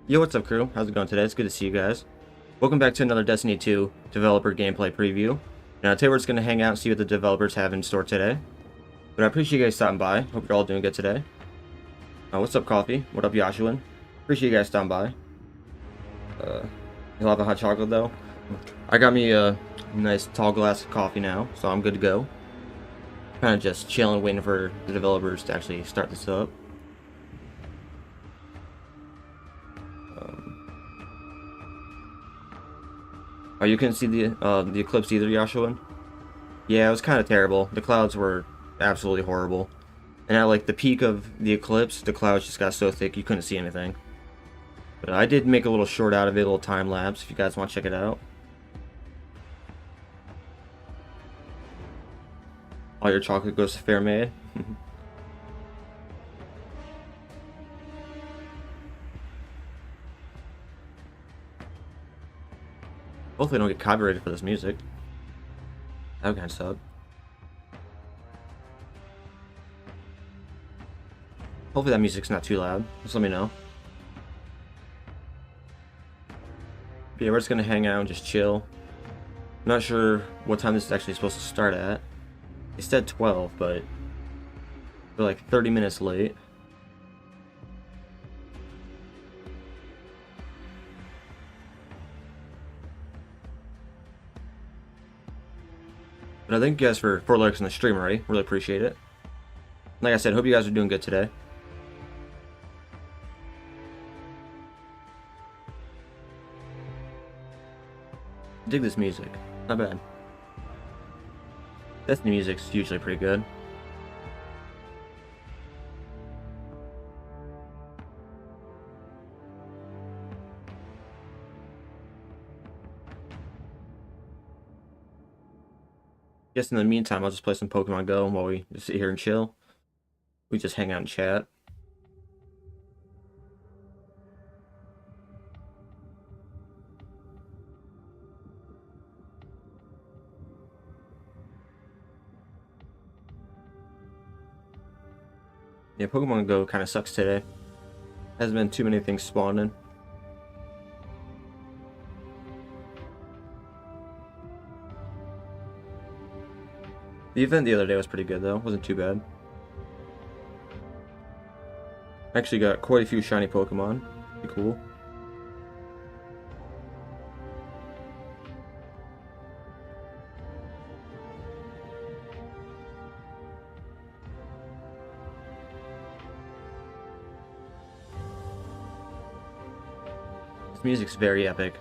Yo, what's up, crew? How's it going today? It's good to see you guys. Welcome back to another Destiny 2 developer gameplay preview. Now, today we're just going to hang out and see what the developers have in store today. But I appreciate you guys stopping by. Hope you're all doing good today. What's up, Coffee? What up, Yashuin? Appreciate you guys stopping by. You'll have a hot chocolate, though. I got me a nice tall glass of coffee now, so I'm good to go. Kind of just chilling, waiting for the developers to actually start this up. Oh, you couldn't see the eclipse either, Yashuin? Yeah, it was kind of terrible. The clouds were absolutely horrible. And at like the peak of the eclipse, the clouds just got so thick you couldn't see anything. But I did make a little short out of it, a little time lapse, if you guys want to check it out. All your chocolate goes to Fairmaid. Hopefully I don't get copyrighted for this music. That would kind of suck. Hopefully that music's not too loud. Just let me know. But yeah, we're just gonna hang out and just chill. I'm not sure what time this is actually supposed to start at. It said 12, but we're like 30 minutes late. But I thank you guys for 4 likes on the stream already. Really appreciate it. Like I said, hope you guys are doing good today. Dig this music. Not bad. Destiny music's usually pretty good. Guess in the meantime, I'll just play some Pokemon Go while we just sit here and chill. We just hang out and chat. Yeah, Pokemon Go kind of sucks today. Hasn't been too many things spawning. The event the other day was pretty good though, wasn't too bad. Actually got quite a few shiny Pokemon. Pretty cool. This music's very epic.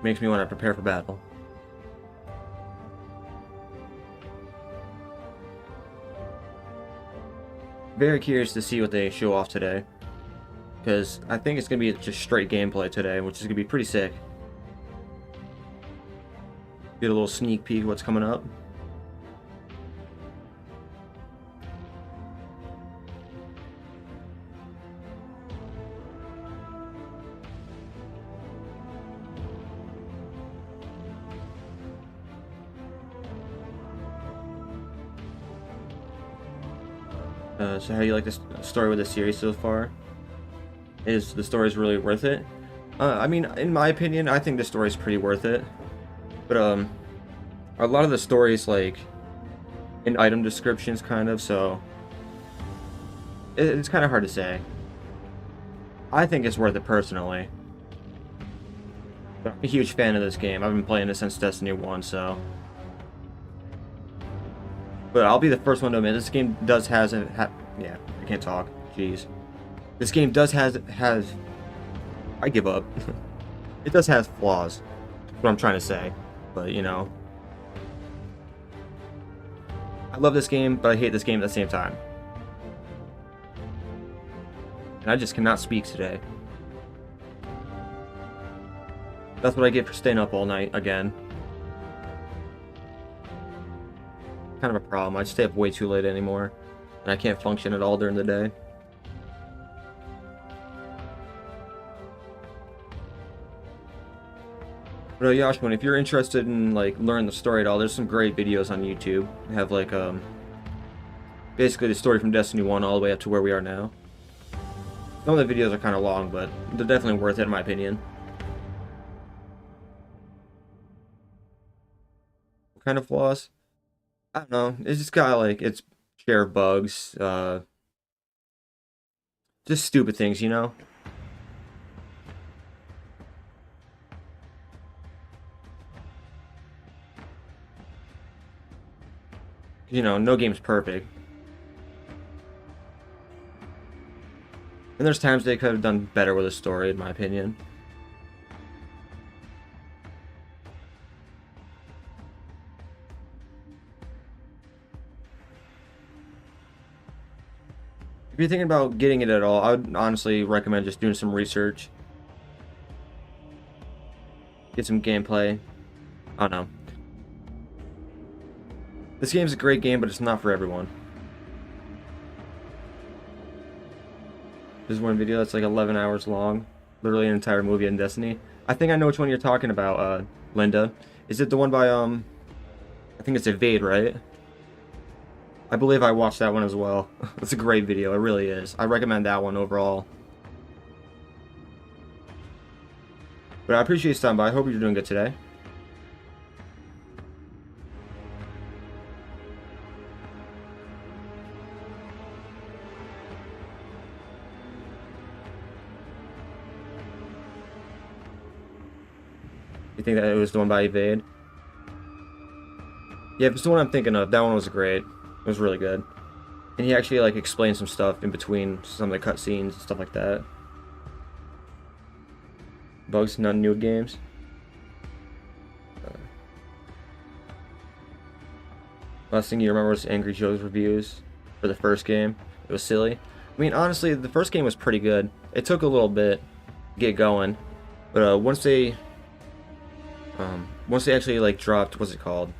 Makes me want to prepare for battle. Very curious to see what they show off today, because I think it's gonna be just straight gameplay today, which is gonna be pretty sick. Get a little sneak peek of what's coming up. So how do you like this story with the series so far? Is the story's really worth it? I mean, in my opinion, I think the story's pretty worth it. But a lot of the stories like in item descriptions, kind of. So it's kind of hard to say. I think it's worth it personally. But I'm a huge fan of this game. I've been playing it since Destiny 1, so. But I'll be the first one to admit this game does yeah, I can't talk. Jeez. This game does has I give up. It does have flaws. That's what I'm trying to say. But, you know, I love this game, but I hate this game at the same time. And I just cannot speak today. That's what I get for staying up all night again. Kind of a problem. I stay up way too late anymore, and I can't function at all during the day. But Yashwin, if you're interested in like learning the story at all, there's some great videos on YouTube. They have like basically the story from Destiny 1 all the way up to where we are now. Some of the videos are kind of long, but they're definitely worth it in my opinion. What kind of flaws? I don't know. It's just got like its share of bugs, just stupid things, you know. You know, no game's perfect. And there's times they could have done better with a story, in my opinion. If you're thinking about getting it at all, I would honestly recommend just doing some research. Get some gameplay. I don't know. This game's a great game, but it's not for everyone. There's one video that's like 11 hours long. Literally an entire movie in Destiny. I think I know which one you're talking about, Linda. Is it the one by, I think it's Evade, right? I believe I watched that one as well. It's a great video, it really is. I recommend that one overall. But I appreciate you stopping by. I hope you're doing good today. You think that it was the one by Evade? Yeah, if it's the one I'm thinking of, that one was great. It was really good. And he actually like explained some stuff in between some of the cutscenes and stuff like that. Bugs, none new games. Last thing you remember was Angry Joe's reviews for the first game. It was silly. I mean, honestly, the first game was pretty good. It took a little bit to get going, but once they actually like dropped, what's it called?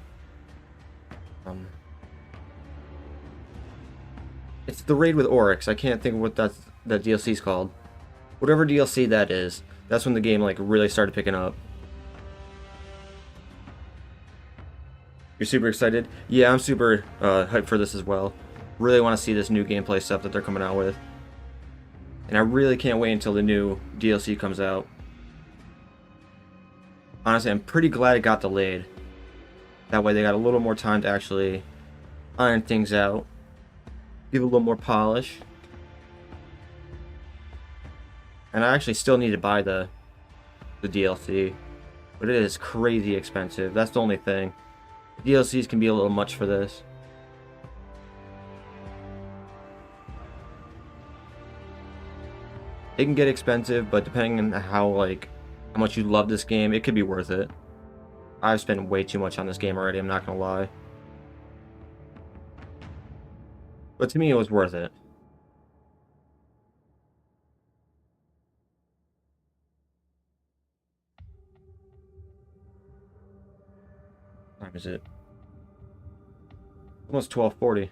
It's the raid with Oryx. I can't think of what that DLC's called. Whatever DLC that is, that's when the game like really started picking up. You're super excited? Yeah, I'm super hyped for this as well. Really want to see this new gameplay stuff that they're coming out with. And I really can't wait until the new DLC comes out. Honestly, I'm pretty glad it got delayed. That way they got a little more time to actually iron things out. Give it a little more polish. And I actually still need to buy the DLC. But it is crazy expensive. That's the only thing. DLCs can be a little much for this. It can get expensive, but depending on how much you love this game, it could be worth it. I've spent way too much on this game already, I'm not gonna lie. But to me, it was worth it. What time is it? Almost 12:40.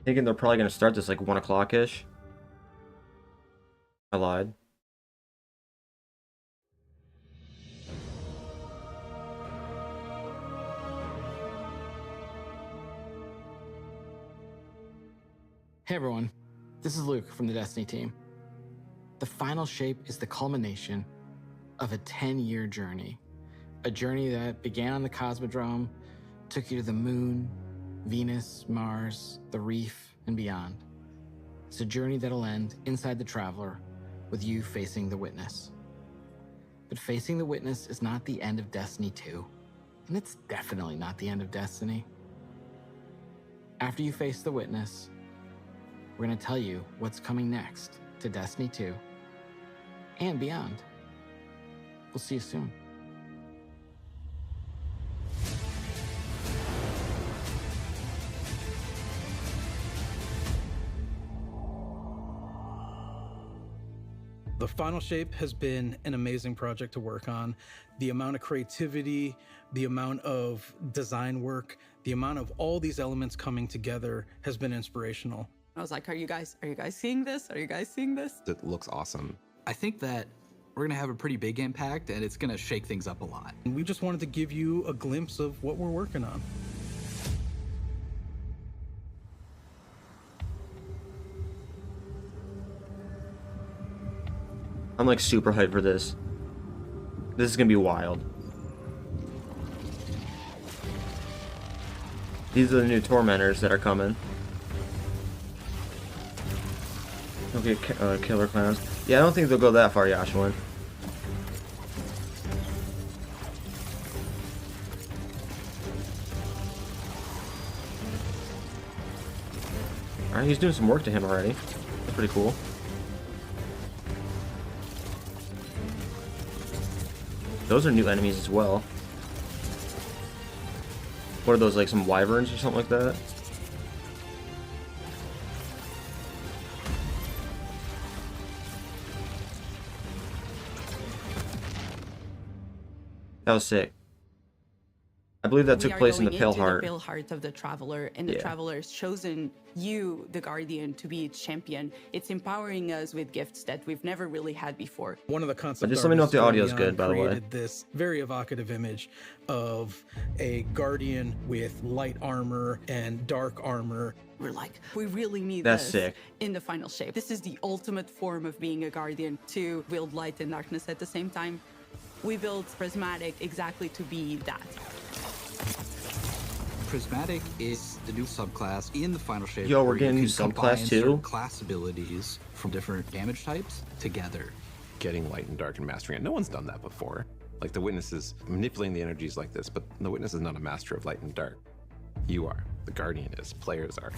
Thinking they're probably gonna start this like 1 o'clock-ish. I lied. Hey everyone, this is Luke from the Destiny team. The final shape is the culmination of a 10-year journey. A journey that began on the Cosmodrome, took you to the moon, Venus, Mars, the reef, and beyond. It's a journey that'll end inside the Traveler with you facing the Witness. But facing the Witness is not the end of Destiny 2, and it's definitely not the end of Destiny. After you face the Witness, we're going to tell you what's coming next to Destiny 2 and beyond. We'll see you soon. The final shape has been an amazing project to work on. The amount of creativity, the amount of design work, the amount of all these elements coming together has been inspirational. I was like, are you guys seeing this? Are you guys seeing this? It looks awesome. I think that we're gonna have a pretty big impact and it's gonna shake things up a lot. And we just wanted to give you a glimpse of what we're working on. I'm like super hyped for this. This is gonna be wild. These are the new tormentors that are coming. Okay, killer clowns. Yeah, I don't think they'll go that far, Yashuan. Alright, he's doing some work to him already. That's pretty cool. Those are new enemies as well. What are those, like some wyverns or something like that? That was sick. I believe that took place in the Pale Heart. The Pale Heart of the Traveler, and the Traveler has chosen you, the Guardian, to be its champion. It's empowering us with gifts that we've never really had before. One of the concept but just let me know if the audio is good, by the way. Created this very evocative image of a Guardian with light armor and dark armor. We're like, we really need That's this sick. in the final shape. This is the ultimate form of being a Guardian, to wield light and darkness at the same time. We built Prismatic exactly to be that. Prismatic is the new subclass in the final shape. Yo, we're where getting you new can subclass combine too? certain class abilities from different damage types together. Getting light and dark and mastering it. No one's done that before. Like the Witness is manipulating the energies like this, but the Witness is not a master of light and dark. You are. The Guardian is. Players are.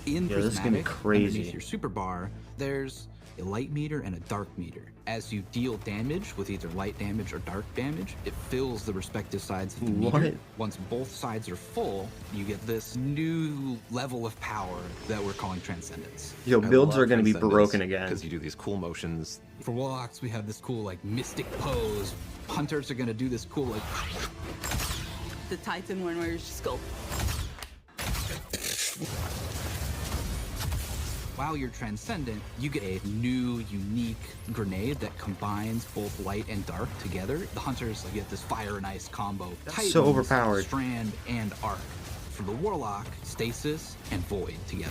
In Yeah, this is gonna be Prismatic, crazy. underneath your super bar, there's a light meter and a dark meter. As you deal damage with either light damage or dark damage, it fills the respective sides of the What? meter. Once both sides are full, you get this new level of power that we're calling Transcendence. Yo, builds are gonna be broken again. Because you do these cool motions. For Warlocks, we have this cool like mystic pose. Hunters are gonna do this cool like The Titan one where you just go. while you're transcendent, you get a new, unique grenade that combines both light and dark together. The hunters like, get this fire and ice combo. That's so overpowered. Strand and arc. For the warlock, stasis and void together.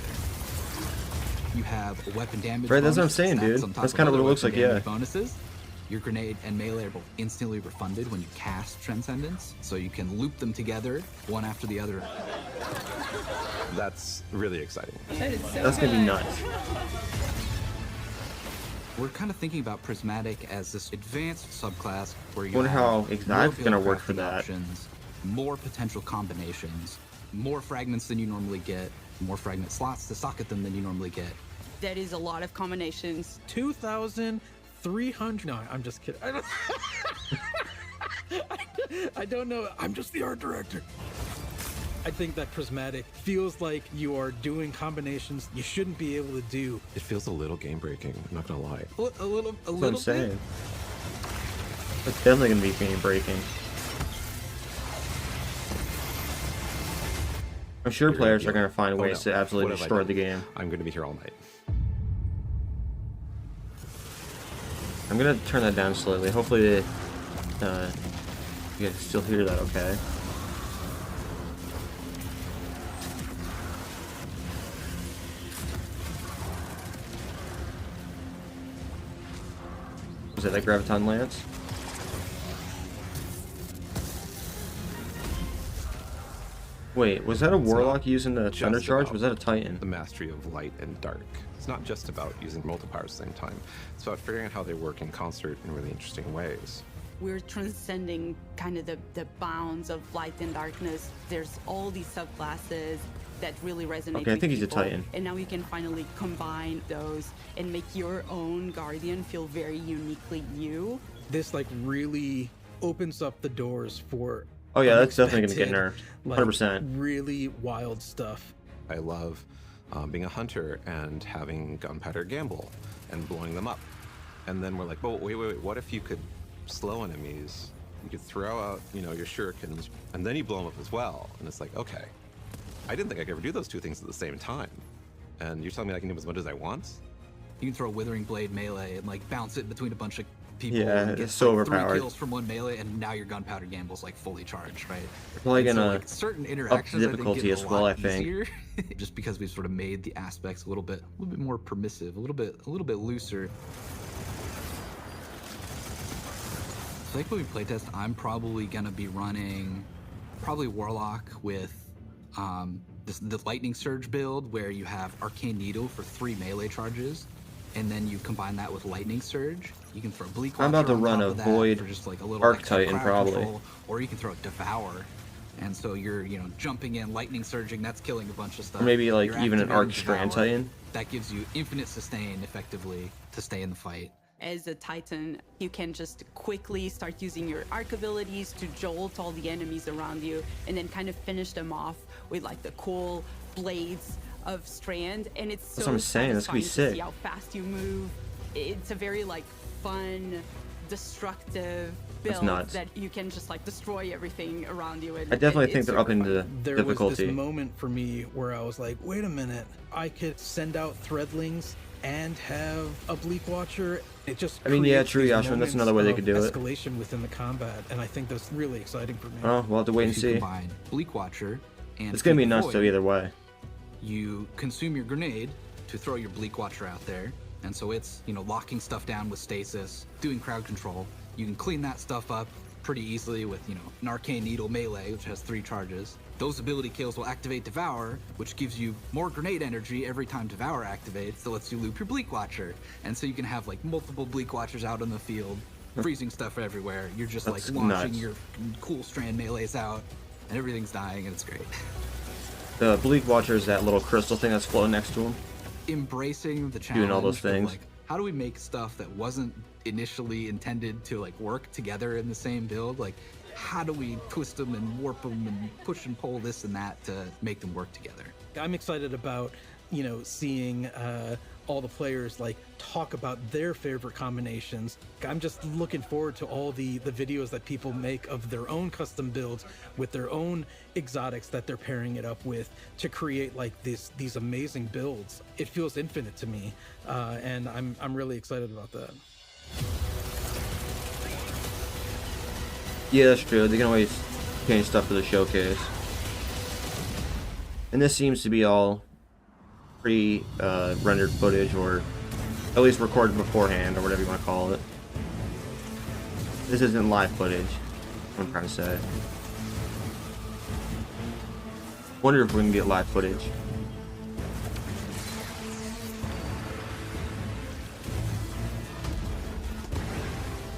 You have a weapon damage. Right, that's what I'm bonus saying, stacks dude. on top That's of kinda what other it looks weapon like, damage yeah. Bonuses. Your grenade and melee are both instantly refunded when you cast Transcendence, so you can loop them together, one after the other. That's really exciting. That is so That's gonna be good. nuts. We're kind of thinking about Prismatic as this advanced subclass where you Wonder have how more Exact's gonna build work for crafting that. options, more potential combinations, more fragments than you normally get, more fragment slots to socket them than you normally get. That is a lot of combinations. 2,300. No, I'm just kidding. I don't know. I'm just the art director. I think that Prismatic feels like you are doing combinations you shouldn't be able to do. It feels a little game breaking, I'm not gonna lie. A little That's what I'm bit. saying. It's definitely gonna be game breaking. I'm sure You're players be are gonna like, find "Oh, ways no, to absolutely what have I destroy done? the game. I'm gonna be here all night. I'm gonna turn that down slightly. Hopefully, you guys still hear that okay. Was that Graviton Lance? Wait, was that a Warlock using the just Thunder Charge? about Was that a Titan? The mastery of light and dark. It's not just about using multiple powers at the same time. It's about figuring out how they work in concert in really interesting ways. We're transcending kind of the bounds of light and darkness. There's all these subclasses that really resonate Okay, I with think he's a people. Titan. And now you can finally combine those and make your own Guardian feel very uniquely you. This like really opens up the doors for. Oh yeah, that's definitely gonna get unexpected, nerfed. 100%. Really wild stuff. I love being a hunter and having gunpowder gamble and blowing them up. And then we're like, oh, wait, what if you could slow enemies? You could throw out, your shurikens, and then you blow them up as well. And it's like, okay, I didn't think I could ever do those two things at the same time. And you're telling me I can do them as much as I want? You can throw Withering Blade melee and like bounce it between a bunch of people Yeah, get it's so like 3 overpowered. kills from one melee, and now your gunpowder gamble's like fully charged, right? Probably And so, gonna like, certain up interactions the I think difficulty get as a well, lot I think. easier, just because we've sort of made the aspects a little bit more permissive, a little bit looser. So like when we playtest, I'm probably gonna be running Warlock with the Lightning Surge build, where you have Arcane Needle for 3 melee charges, and then you combine that with Lightning Surge. You can throw Bleak Watcher I'm about to on run top a of that Void for just like a little Arc extra Titan, crowd probably. control, or you can throw Devour. And so you're, jumping in, lightning surging, that's killing a bunch of stuff. Or maybe like You're even an activating Arc Strand Devour. Titan. That gives you infinite sustain effectively to stay in the fight. As a Titan, you can just quickly start using your arc abilities to jolt all the enemies around you, and then kind of finish them off with like the cool blades of Strand. And it's so That's what I'm saying, that's gonna be satisfying to sick. see how fast you move. It's a very like fun, destructive That's build nuts. that you can just like destroy everything around you. And I definitely it's think they're super upping fun. the There was difficulty. this moment for me where I was like, wait a minute, I could send out Threadlings and have a Bleak Watcher. It just I mean, yeah, creates true, these Yashin, that's moments another way they of could do it. escalation within the combat, and I think that's really exciting for me. Oh, we'll have to wait and If you see. combine Bleak Watcher and It's gonna be Feed the nuts though Void, either way. you consume your grenade to throw your Bleak Watcher out there, and so it's, locking stuff down with stasis, doing crowd control. You can clean that stuff up pretty easily with, an Arcane Needle melee, which has 3 charges. Those ability kills will activate Devour, which gives you more grenade energy every time Devour activates, that lets you loop your Bleak Watcher. And so you can have like multiple Bleak Watchers out in the field, freezing stuff everywhere. You're just That's like launching nuts. your cool Strand melees out, and everything's dying, and it's great. The Bleak Watcher is that little crystal thing that's floating next to him. Embracing the challenge Doing all those of, things. like, how do we make stuff that wasn't initially intended to like work together in the same build? Like, how do we twist them and warp them and push and pull this and that to make them work together? I'm excited about, seeing all the players like talk about their favorite combinations. I'm just looking forward to all the videos that people make of their own custom builds with their own exotics that they're pairing it up with to create like these amazing builds. It feels infinite to me, and I'm really excited about that. Yeah, that's true. They can always change stuff for the showcase. And this seems to be all pre-rendered footage, or at least recorded beforehand, or whatever you want to call it. This isn't live footage, what I'm trying to say. Wonder if we can get live footage.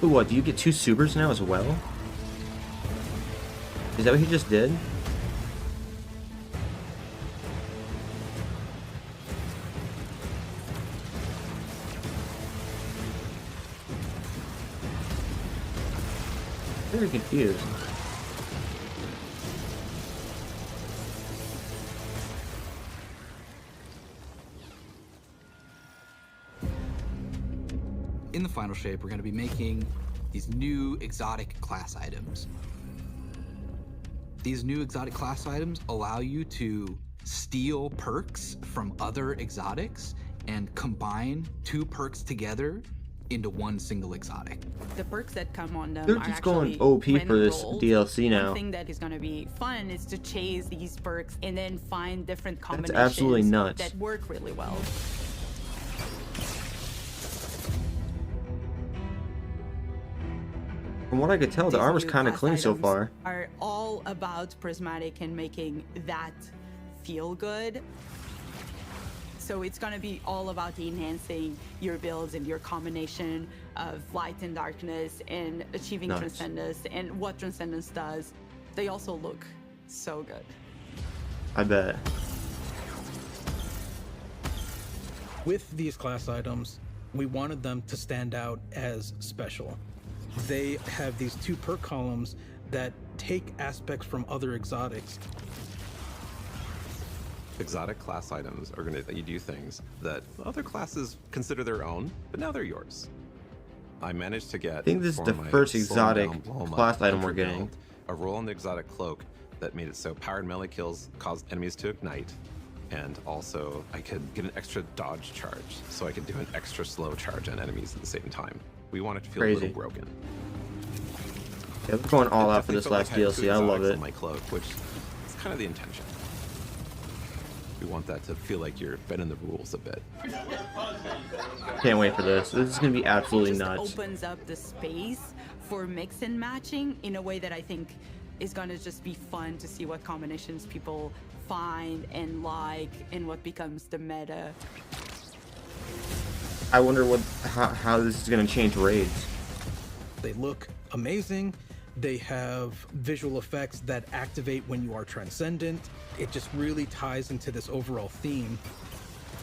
Ooh, what, do you get 2 supers now as well? Is that what he just did? Very confused. In the final shape, we're going to be making these new exotic class items. These new exotic class items allow you to steal perks from other exotics and combine 2 perks together into one single exotic. The perks that come on them They're are just going actually OP for random this rolls. DLC now. One thing that is going to be fun is to chase these perks and then find different combinations absolutely nuts. that work really well. From what I could tell, the These armor's new kind of class clean so items far. Are all about Prismatic and making that feel good. So it's going to be all about enhancing your builds and your combination of light and darkness and achieving Nice. transcendence and what transcendence does. They also look so good. I bet. With these class items, we wanted them to stand out as special. They have these 2 perk columns that take aspects from other exotics. Exotic class items are going to let you do things that other classes consider their own, but now they're yours. I managed to get, I think this is for the my first Slow exotic Down, Blow 'em Up class item we're hunter getting. build, a roll on the exotic cloak that made it so powered melee kills caused enemies to ignite, and also I could get an extra dodge charge, so I could do an extra slow charge on enemies at the same time. We want it to feel a Crazy. little broken. Yeah, they're going all It out for definitely this felt like last I had DLC. two I love exotics it. on my cloak, which is kind of the intention. We want that to feel like you're bending the rules a bit. Can't wait for this. This is gonna be absolutely It just nuts. opens up the space for mix and matching in a way that I think is gonna just be fun to see what combinations people find and like and what becomes the meta. I wonder how this is gonna change raids. They look amazing. They have visual effects that activate when you are transcendent. It just really ties into this overall theme.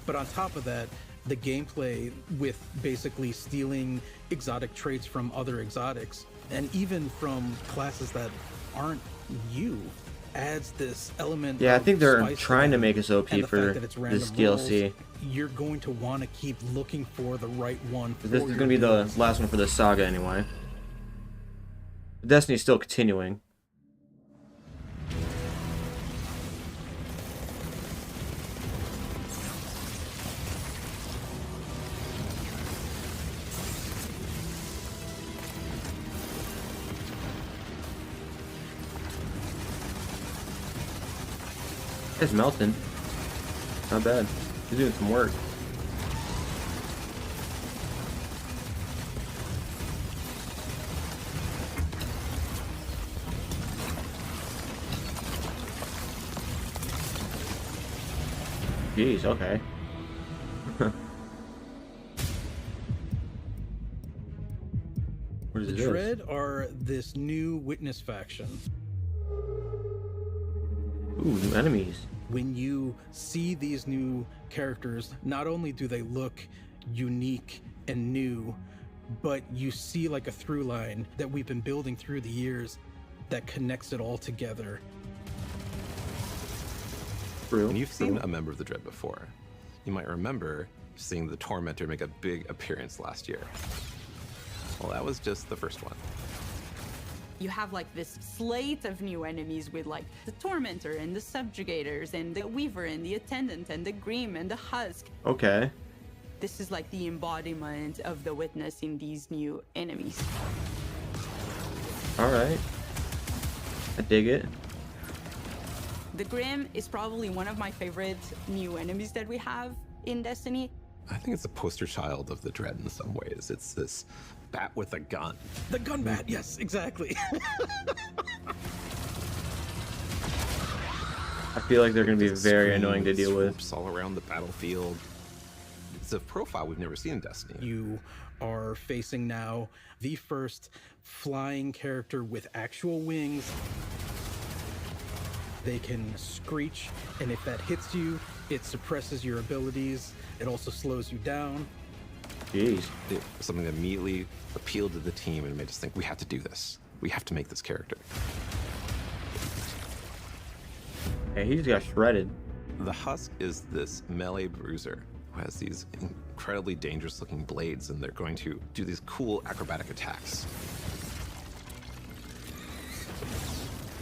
But on top of that, the gameplay with basically stealing exotic traits from other exotics and even from classes that aren't you adds this element. Yeah, I of think they're spice trying to them. make us OP And the for fact that it's random this DLC. rolls, you're going to want to keep looking for the right one. This for is your gonna be the builds. last one for this saga anyway. Destiny's still continuing. It's melting. Not bad. He's doing some work. Jeez, okay. What is The this? Dread are this new witness faction. Ooh, new enemies. When you see these new characters, not only do they look unique and new, but you see like a through line that we've been building through the years that connects it all together. True. When you've seen a member of the Dread before, you might remember seeing the Tormentor make a big appearance last year. Well, that was just the first one. You have like this slate of new enemies with like the Tormentor and the Subjugators and the Weaver and the Attendant and the Grim and the Husk. Okay. This is like the embodiment of the Witness in these new enemies. Alright. I dig it. The Grim is probably one of my favorite new enemies that we have in Destiny. I think it's a poster child of the Dread in some ways. It's this bat with a gun. The gun bat, yes, exactly. I feel like they're gonna be Just very screams, annoying to deal with. swoops all around the battlefield. It's a profile we've never seen in Destiny. You are facing now the first flying character with actual wings. They can screech, and if that hits you, it suppresses your abilities. It also slows you down. Jeez. It was something that immediately appealed to the team and made us think, we have to do this. We have to make this character. Hey, he just got shredded. The Husk is this melee bruiser who has these incredibly dangerous looking blades, and they're going to do these cool acrobatic attacks.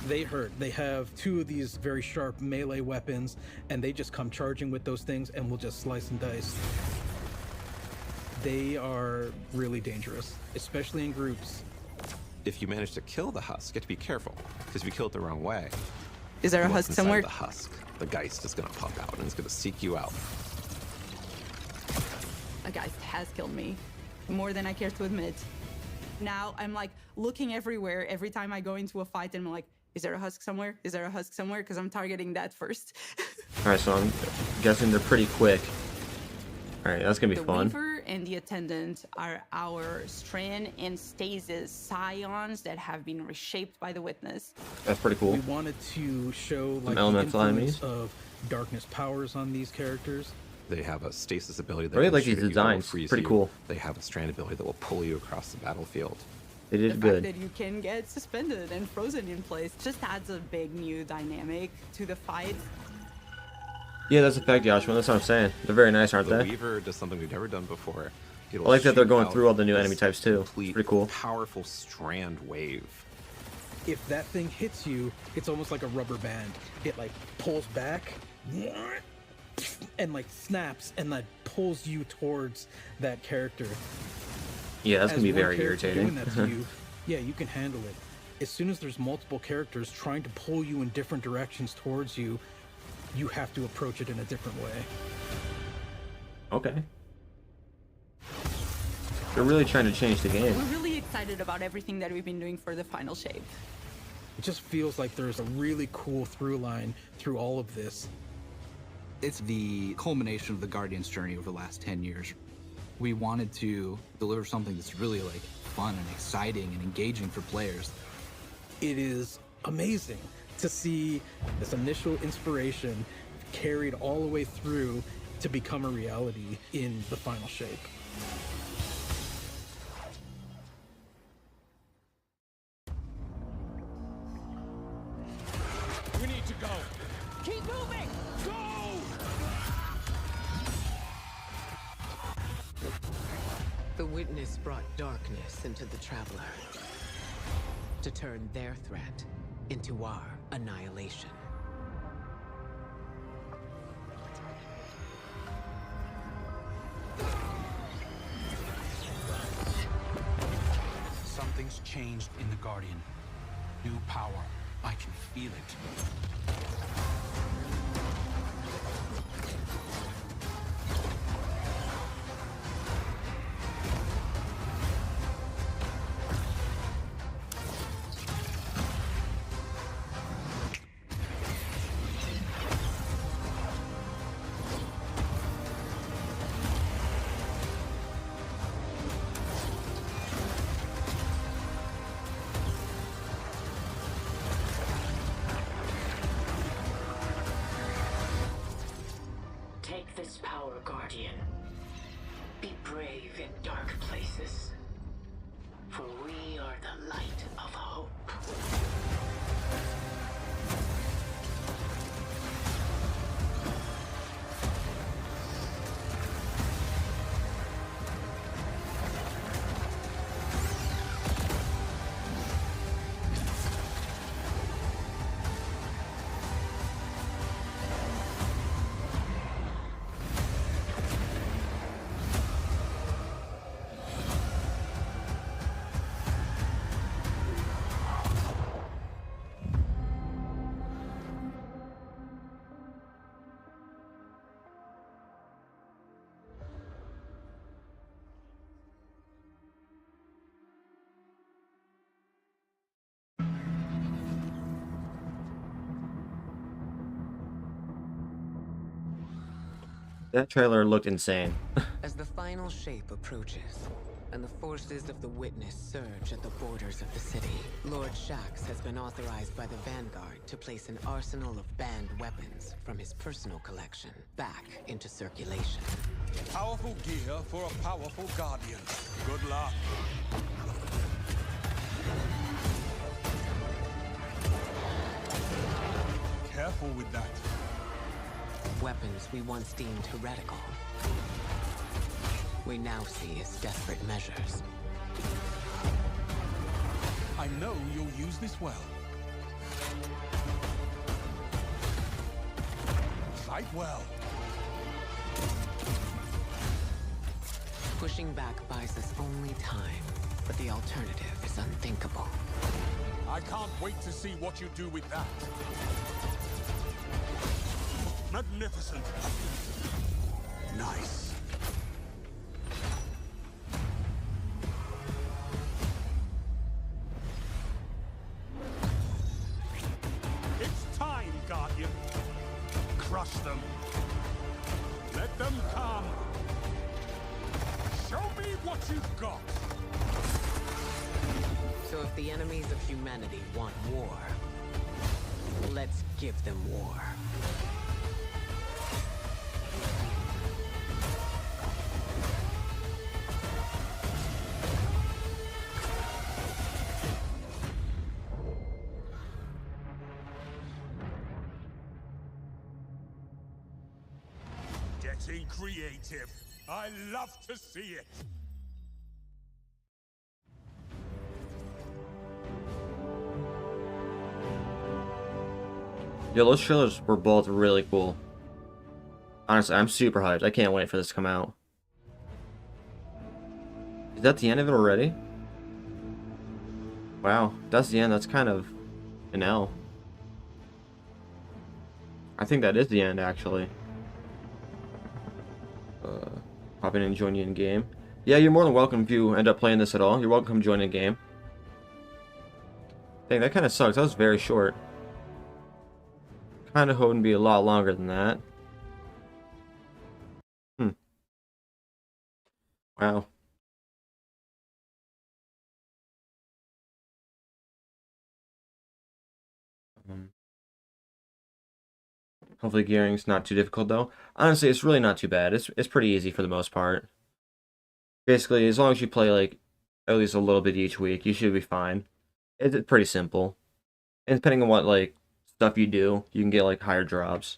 They hurt. They have two of these very sharp melee weapons, and they just come charging with those things and will just slice and dice. They are really dangerous, especially in groups. If you manage to kill the Husk, you have to be careful, because if you kill it the wrong way, Is there a what's Husk inside somewhere? the Husk, the Geist is going to pop out and it's going to seek you out. A Geist has killed me, more than I care to admit. Now I'm like looking everywhere every time I go into a fight, and I'm like, is there a Husk somewhere? Is there a Husk somewhere? Because I'm targeting that first. Alright, so I'm guessing they're pretty quick. Alright, that's gonna be The fun. Weaver and the Attendant are our Strand and Stasis scions that have been reshaped by the Witness. That's pretty cool. We wanted to show like the elemental influence enemies. of darkness powers on these characters. They have a stasis ability that I really can like shoot these at you that will designs. freeze Pretty you. cool. They have a strand ability that will pull you across the battlefield. They The did fact good. that you can get suspended and frozen in place just adds a big new dynamic to the fight. Yeah, that's a fact, Joshua. That's what I'm saying. They're very nice, aren't The they? Weaver does something we've never done before. It'll I like that they're shoot going out through all the new this enemy types, too. It's complete, pretty cool. Powerful strand wave. If that thing hits you, it's almost like a rubber band. It like pulls back and like snaps and like pulls you towards that character. Yeah, that's As gonna be one very character irritating. doing that to you, yeah, you can handle it. As soon as there's multiple characters trying to pull you in different directions towards you, you have to approach it in a different way. Okay. They're really trying to change the game. We're really excited about everything that we've been doing for the final shape. It just feels like there's a really cool through line through all of this. It's the culmination of the Guardian's journey over the last 10 years. We wanted to deliver something that's really like fun and exciting and engaging for players. It is amazing to see this initial inspiration carried all the way through to become a reality in the final shape. We need to go. Keep moving. Go! The witness brought darkness into the traveler to turn their threat into our annihilation. Something's changed in the Guardian. New power. I can feel it. Take this power, Guardian. Be brave in dark places, for we are the light of hope. That trailer looked insane. As the final shape approaches, and the forces of the Witness surge at the borders of the city, Lord Shax has been authorized by the Vanguard to place an arsenal of banned weapons from his personal collection back into circulation. Powerful gear for a powerful Guardian. Good luck. Careful with that. Weapons we once deemed heretical, we now see as desperate measures. I know you'll use this well. Fight well. Pushing back buys us only time, but the alternative is unthinkable. I can't wait to see what you do with that. Magnificent. Nice. It's time, Guardian. Crush them. Let them come. Show me what you've got. So if the enemies of humanity want war, let's give them war. Getting creative. I love to see it. Yo, those trailers were both really cool. Honestly, I'm super hyped. I can't wait for this to come out. Is that the end of it already? Wow, that's the end. That's kind of an L. I think that is the end, actually. Pop in and join you in game. Yeah, you're more than welcome if you end up playing this at all. You're welcome to join a game. Dang, that kind of sucks. That was very short. Kind of hoping to be a lot longer than that. Wow. Hopefully gearing's not too difficult though. Honestly, it's really not too bad. It's pretty easy for the most part. Basically, as long as you play like at least a little bit each week, you should be fine. It's pretty simple. And depending on what like stuff you do, you can get like higher drops.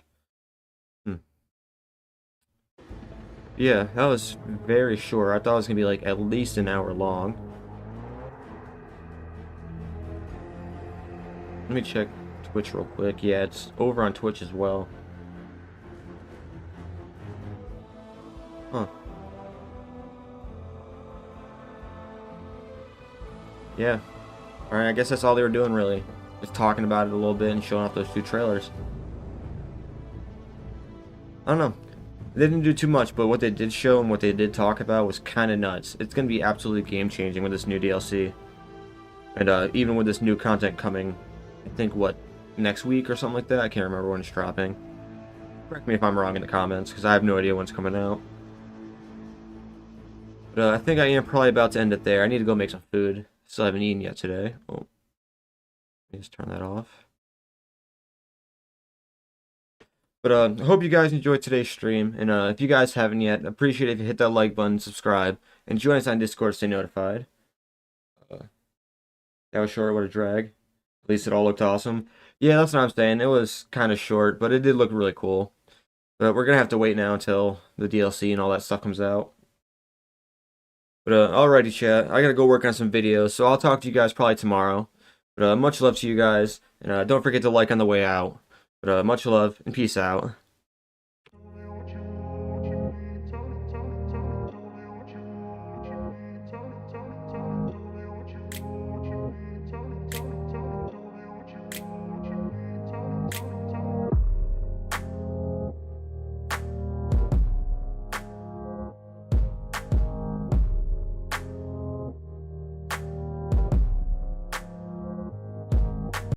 Yeah, that was very short. I thought it was gonna be like at least an hour long. Let me check Twitch real quick. Yeah, it's over on Twitch as well. Huh. Yeah. Alright, I guess that's all they were doing really. Just talking about it a little bit and showing off those 2 trailers. I don't know. They didn't do too much, but what they did show and what they did talk about was kind of nuts. It's going to be absolutely game-changing with this new DLC. And even with this new content coming, I think, what, next week or something like that? I can't remember when it's dropping. Correct me if I'm wrong in the comments, because I have no idea when it's coming out. But I think I am probably about to end it there. I need to go make some food. Still haven't eaten yet today. Oh. Let me just turn that off. But I hope you guys enjoyed today's stream, and if you guys haven't yet, appreciate it if you hit that like button, subscribe, and join us on Discord to stay notified. That was short, what a drag. At least it all looked awesome. Yeah, that's what I'm saying. It was kind of short, but it did look really cool. But we're going to have to wait now until the DLC and all that stuff comes out. But alrighty, chat. I got to go work on some videos, so I'll talk to you guys probably tomorrow. But much love to you guys, and don't forget to like on the way out. But much love and peace out.